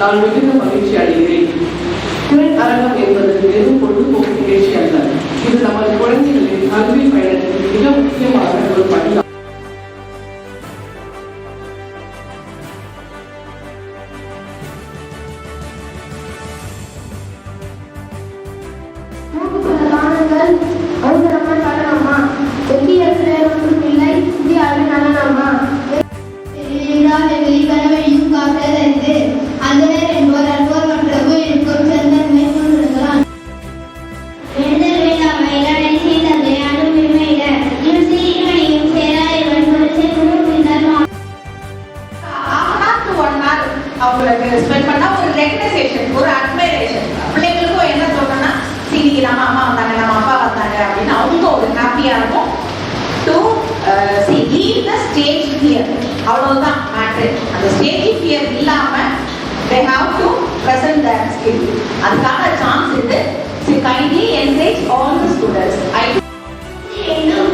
நான் மிகுந்த மகிழ்ச்சி அடைகிறேன். திறன் அரங்கம் என்பது வெறும் பொழுதுபோக்கு நிகழ்ச்சி அல்ல. இது நமது குழந்தைகளின் கல்வி பயணத்தில் மிக முக்கியமான ஒரு பணி. அவங்களுக்கு ஸ்பெண்ட் பண்ணா ஒரு ரெகக்னைசேஷன், ஒரு அட்மைரேஷன். பிள்ளைங்களுக்கும் என்ன சொல்றேன்னா, சரி நம்ம அம்மா வந்தாங்க, நம்ம அப்பா வந்தாங்க அப்படின்னு அவங்க ஒரு ஹாப்பியா இருக்கும். To leave the stage fear, அவ்வளவுதான் மேட்ரு. அந்த ஸ்டேஜ் ஃபியர் இல்லாம they have to present their skill. அதுக்கான சான்ஸ் இது. So kindly encourage all the students.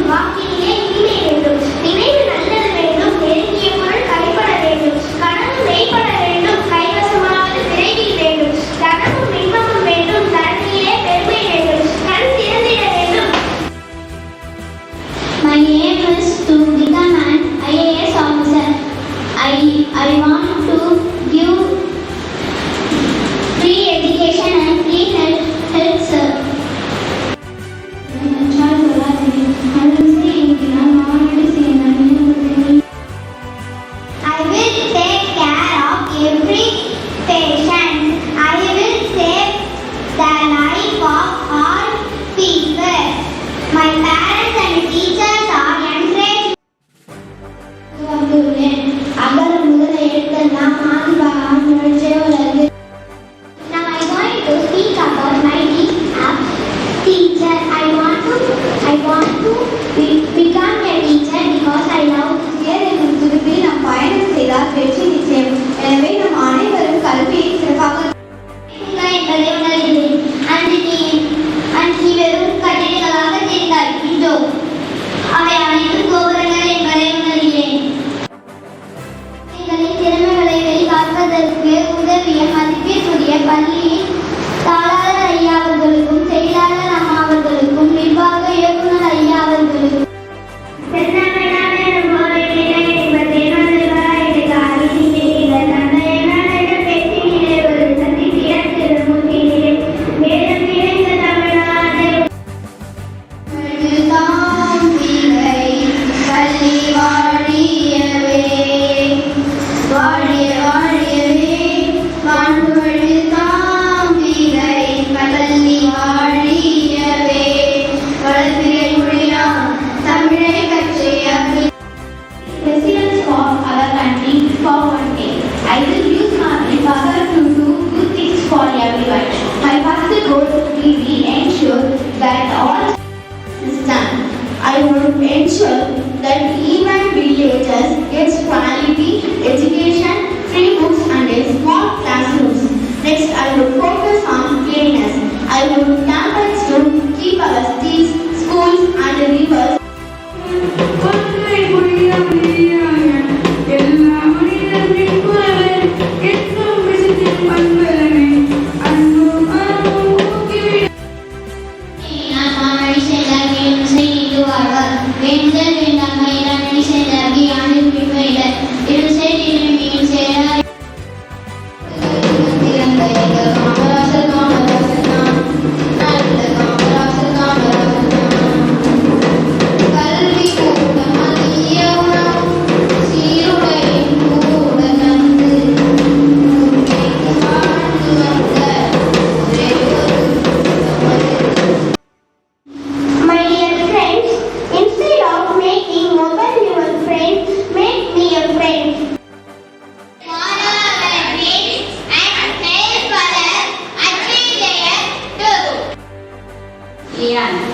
வாக்கிலே இனிமை வேண்டும், நினைவு நல்லது வேண்டும், நெருங்கிய பொருள் கைப்பட வேண்டும், கனவு மெய்ப்பட வேண்டும், கைவசமாவது விரைவில் வேண்டும், தனமும் இன்பமும் வேண்டும், தரணியிலே பெருமை வேண்டும், கண் திறந்திட வேண்டும். My aim is to become an IAS officer. I want to give free education and free health service. I will take care of every patient. I will save the life of all people. My parents and teachers are encouraged. அகர முதல எழுத்தெல்லாம் ஆதிபாகம் நிகழ்ச்சியே உள்ளது. Now I am going to speak about my teacher. I want to become a teacher because I love துருப்பில் நாம் பயணம் செய்தால் வெற்றி நிச்சயம். எனவே நம் அனைவரும் கல்வியை சிறப்பாக என்பதை உணர்கிறேன். அன்று வெறும் கட்டிடங்களாக தெரிந்தாய், இதோ அவை அனைத்தும் கோபுரங்கள் என்பதை உணர்கிறேன். எங்களின் திறமைகளை வெளிக்காட்டுவதற்கு உதவிய மதிப்பிற்குரிய பள்ளியின் தாளாளர் ஐயா அவர்களுக்கும், செயலாளர் அம்மா அவர்களுக்கும், நிர்வாக இயக்குனர் ஐயா அவர்களுக்கும் I want to ensure that even villages get quality education, free books and small classrooms. Next, I will focus on cleanliness. I will campaign to keep our streets, schools and rivers.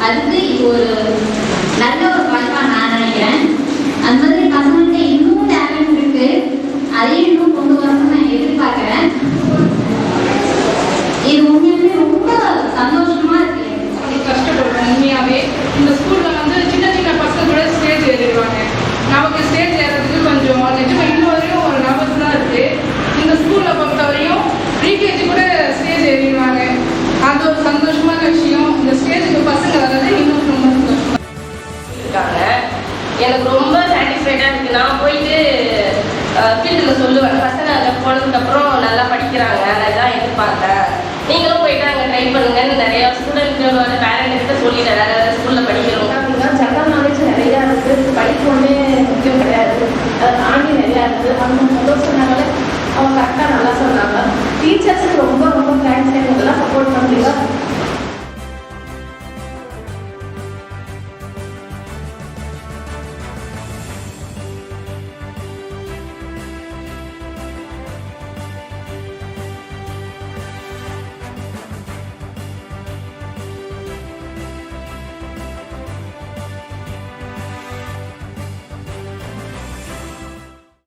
அதுக்கு இது ஒரு நல்ல ஒரு வாய்ப்பா நான் நினைக்கிறேன். அந்த மாதிரி பசங்கள்கிட்ட இன்னும் டேலண்ட் இருக்கு, அதையும் இன்னும் கொண்டு வரணும்னு நான் எதிர்பார்க்கிறேன். இது உண்மையாவே ரொம்ப சந்தோஷமா இருக்கு. கஷ்டப்படுறோம் உண்மையாவே. இந்த ஸ்கூல்ல வந்து சின்ன சின்ன பசங்க கூட ஸ்டேஜ் ஏறிடுவாங்க. நமக்கு ஸ்டேஜ் ஏறதுக்கு கொஞ்சம் நிஜமா இன்னும் வரையும் ஒரு நர்வஸ் தான் இருக்கு. இந்த ஸ்கூல்ல பொறுத்தவரையும் ட்ரை பண்ணுங்கன்னு நிறைய ஸ்டூடெண்ட்களோட பேரண்ட் கிட்ட சொல்லிட்டேன். வேற ஸ்கூல்ல படிக்கிறோம். ஜெனரல் நாலேஜ் நிறையா இருக்குது, படிப்பு ஒன்றே முக்கியம் கிடையாது.